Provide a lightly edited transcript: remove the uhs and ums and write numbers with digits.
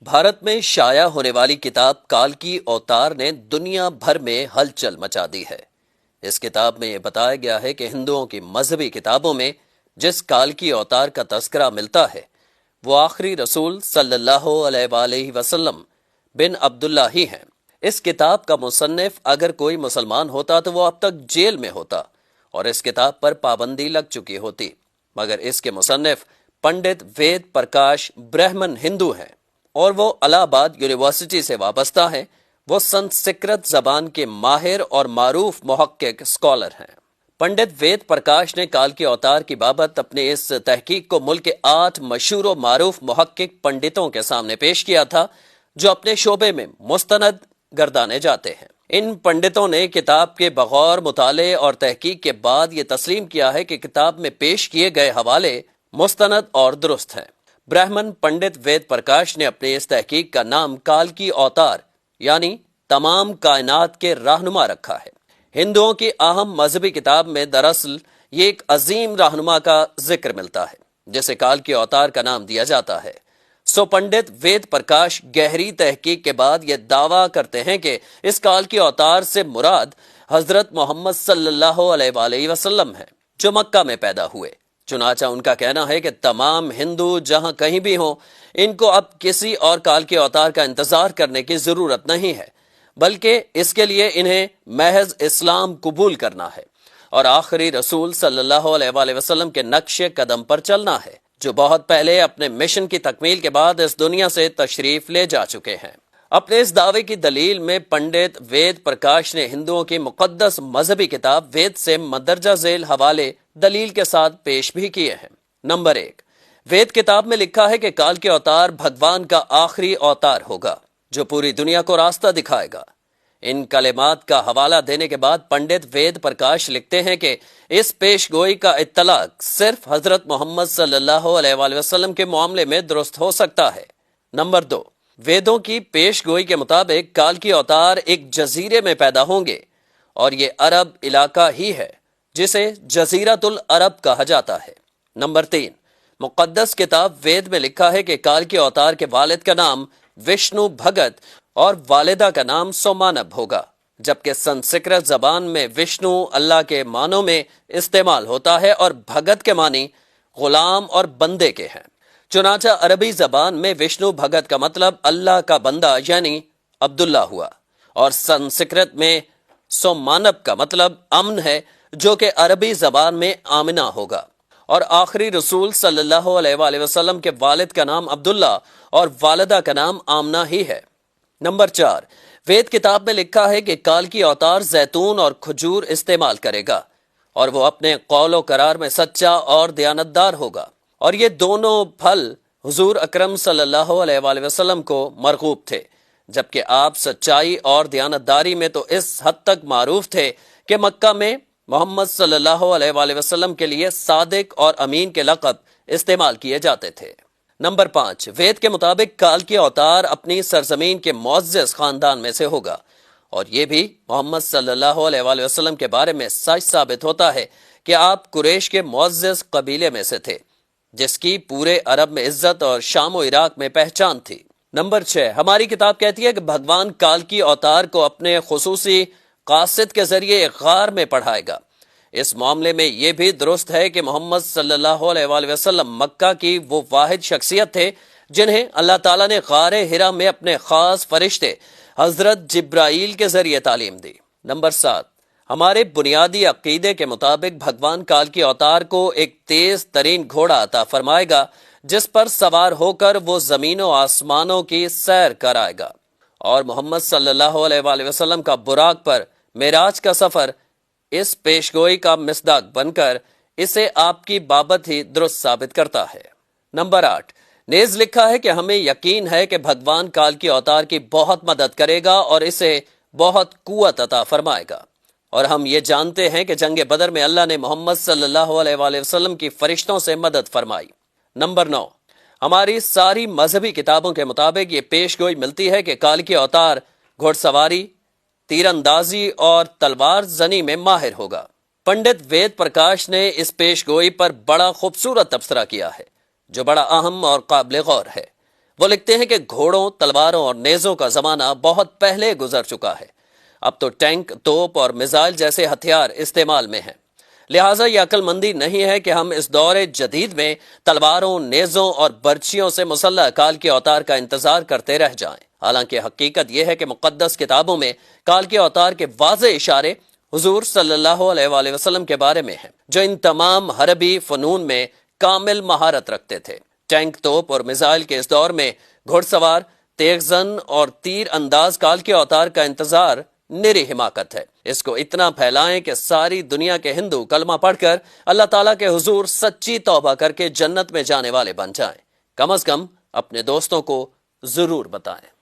بھارت میں شائع ہونے والی کتاب کال کی اوتار نے دنیا بھر میں ہلچل مچا دی ہے۔ اس کتاب میں یہ بتایا گیا ہے کہ ہندوؤں کی مذہبی کتابوں میں جس کال کی اوتار کا تذکرہ ملتا ہے وہ آخری رسول صلی اللہ علیہ وآلہ وسلم بن عبداللہ ہی ہیں۔ اس کتاب کا مصنف اگر کوئی مسلمان ہوتا تو وہ اب تک جیل میں ہوتا اور اس کتاب پر پابندی لگ چکی ہوتی، مگر اس کے مصنف پنڈت وید پرکاش برہمن ہندو ہیں اور وہ الہ آباد یونیورسٹی سے وابستہ ہیں۔ وہ سنسکرت زبان کے ماہر اور معروف محقق اسکالر ہیں۔ پنڈت وید پرکاش نے کال کے اوتار کی بابت اپنے اس تحقیق کو ملک کے 8 مشہور و معروف محقق پنڈتوں کے سامنے پیش کیا تھا جو اپنے شعبے میں مستند گردانے جاتے ہیں۔ ان پنڈتوں نے کتاب کے بغور مطالعے اور تحقیق کے بعد یہ تسلیم کیا ہے کہ کتاب میں پیش کیے گئے حوالے مستند اور درست ہیں۔ برہمن پنڈت وید پرکاش نے اپنے اس تحقیق کا نام کال کی اوتار یعنی تمام کائنات کے رہنما رکھا ہے۔ ہندوؤں کی اہم مذہبی کتاب میں دراصل یہ ایک عظیم رہنما کا ذکر ملتا ہے جسے کال کی اوتار کا نام دیا جاتا ہے۔ سو پنڈت وید پرکاش گہری تحقیق کے بعد یہ دعویٰ کرتے ہیں کہ اس کال کی اوتار سے مراد حضرت محمد صلی اللہ علیہ وآلہ وسلم ہے جو مکہ میں پیدا ہوئے۔ چنانچہ ان کا کہنا ہے کہ تمام ہندو جہاں کہیں بھی ہوں ان کو اب کسی اور کال کے اوتار کا انتظار کرنے کی ضرورت نہیں ہے، بلکہ اس کے لیے انہیں محض اسلام قبول کرنا ہے اور آخری رسول صلی اللہ علیہ وآلہ وسلم کے نقش قدم پر چلنا ہے جو بہت پہلے اپنے مشن کی تکمیل کے بعد اس دنیا سے تشریف لے جا چکے ہیں۔ اپنے اس دعوے کی دلیل میں پنڈت وید پرکاش نے ہندوؤں کی مقدس مذہبی کتاب وید سے مندرجہ ذیل حوالے دلیل کے ساتھ پیش بھی کیے ہیں۔ نمبر 1، وید کتاب میں لکھا ہے کہ کال کے اوتار بھگوان کا آخری اوتار ہوگا جو پوری دنیا کو راستہ دکھائے گا۔ ان کلمات کا حوالہ دینے کے بعد پنڈت وید پرکاش لکھتے ہیں کہ اس پیش گوئی کا اطلاق صرف حضرت محمد صلی اللہ علیہ وآلہ وسلم کے معاملے میں درست ہو سکتا ہے۔ نمبر 2، ویدوں کی پیش گوئی کے مطابق کال کی اوتار ایک جزیرے میں پیدا ہوں گے اور یہ عرب علاقہ ہی ہے جسے جزیرۃ العرب کہا جاتا ہے۔ نمبر 3، مقدس کتاب وید میں لکھا ہے کہ کال کے اوتار کے والد کا نام وشنو بھگت اور والدہ کا نام سومانب ہوگا، جبکہ سنسکرت زبان میں وشنو اللہ کے معنوں میں استعمال ہوتا ہے اور بھگت کے معنی غلام اور بندے کے ہیں۔ چنانچہ عربی زبان میں وشنو بھگت کا مطلب اللہ کا بندہ یعنی عبداللہ ہوا اور سنسکرت میں سومانب کا مطلب امن ہے جو کہ عربی زبان میں آمنہ ہوگا، اور آخری رسول صلی اللہ علیہ وآلہ وسلم کے والد کا نام عبداللہ اور والدہ کا نام آمنہ ہی ہے۔ نمبر 4، وید کتاب میں لکھا ہے کہ کال کی اوتار زیتون اور کھجور استعمال کرے گا اور وہ اپنے قول و قرار میں سچا اور دیانتدار ہوگا، اور یہ دونوں پھل حضور اکرم صلی اللہ علیہ وآلہ وسلم کو مرغوب تھے، جبکہ آپ سچائی اور دیانتداری میں تو اس حد تک معروف تھے کہ مکہ میں محمد صلی اللہ علیہ وآلہ وسلم کے لیے صادق اور امین کے لقب استعمال کیے جاتے تھے۔ نمبر 5، وید کے مطابق کال کی اوتار اپنی سرزمین کے معزز خاندان میں سے ہوگا، اور یہ بھی محمد صلی اللہ علیہ وآلہ وسلم کے بارے میں سچ ثابت ہوتا ہے کہ آپ قریش کے معزز قبیلے میں سے تھے جس کی پورے عرب میں عزت اور شام و عراق میں پہچان تھی۔ نمبر 6، ہماری کتاب کہتی ہے کہ بھگوان کال کی اوتار کو اپنے خصوصی قاصد کے ذریعے ایک غار میں پڑھائے گا۔ اس معاملے میں یہ بھی درست ہے کہ محمد صلی اللہ علیہ وآلہ وسلم مکہ کی وہ واحد شخصیت تھے جنہیں اللہ تعالیٰ نے غار حرا میں اپنے خاص فرشتے حضرت جبرائیل کے ذریعے تعلیم دی۔ نمبر 7، ہمارے بنیادی عقیدے کے مطابق بھگوان کال کی اوتار کو ایک تیز ترین گھوڑا عطا فرمائے گا جس پر سوار ہو کر وہ زمین و آسمانوں کی سیر کرائے گا، اور محمد صلی اللہ علیہ وآلہ وسلم کا براق پر معراج کا سفر اس پیشگوئی کا مصداق بن کر اسے آپ کی بابت ہی درست ثابت کرتا ہے۔ نمبر 8، نیز لکھا ہے کہ ہمیں یقین ہے کہ بھگوان کال کی اوتار کی بہت مدد کرے گا اور اسے بہت قوت عطا فرمائے گا، اور ہم یہ جانتے ہیں کہ جنگ بدر میں اللہ نے محمد صلی اللہ علیہ وآلہ وسلم کی فرشتوں سے مدد فرمائی۔ نمبر 9، ہماری ساری مذہبی کتابوں کے مطابق یہ پیش گوئی ملتی ہے کہ کال کی اوتار گھوڑ سواری، تیر اندازی اور تلوار زنی میں ماہر ہوگا۔ پنڈت وید پرکاش نے اس پیش گوئی پر بڑا خوبصورت تبصرہ کیا ہے جو بڑا اہم اور قابل غور ہے۔ وہ لکھتے ہیں کہ گھوڑوں، تلواروں اور نیزوں کا زمانہ بہت پہلے گزر چکا ہے۔ اب تو ٹینک، توپ اور میزائل جیسے ہتھیار استعمال میں ہیں۔ لہٰذا یہ عقل مندی نہیں ہے کہ ہم اس دور جدید میں تلواروں، نیزوں اور برچھیوں سے مسلح کال کے اوتار کا انتظار کرتے رہ جائیں۔ حالانکہ حقیقت یہ ہے کہ مقدس کتابوں میں کال کے اوتار کے واضح اشارے حضور صلی اللہ علیہ وآلہ وسلم کے بارے میں ہیں، جو ان تمام حربی فنون میں کامل مہارت رکھتے تھے۔ ٹینک، توپ اور میزائل کے اس دور میں گھڑ سوار، تیغ زن اور تیر انداز کال کے اوتار کا انتظار نری حماقت ہے۔ اس کو اتنا پھیلائیں کہ ساری دنیا کے ہندو کلمہ پڑھ کر اللہ تعالیٰ کے حضور سچی توبہ کر کے جنت میں جانے والے بن جائیں۔ کم از کم اپنے دوستوں کو ضرور بتائیں۔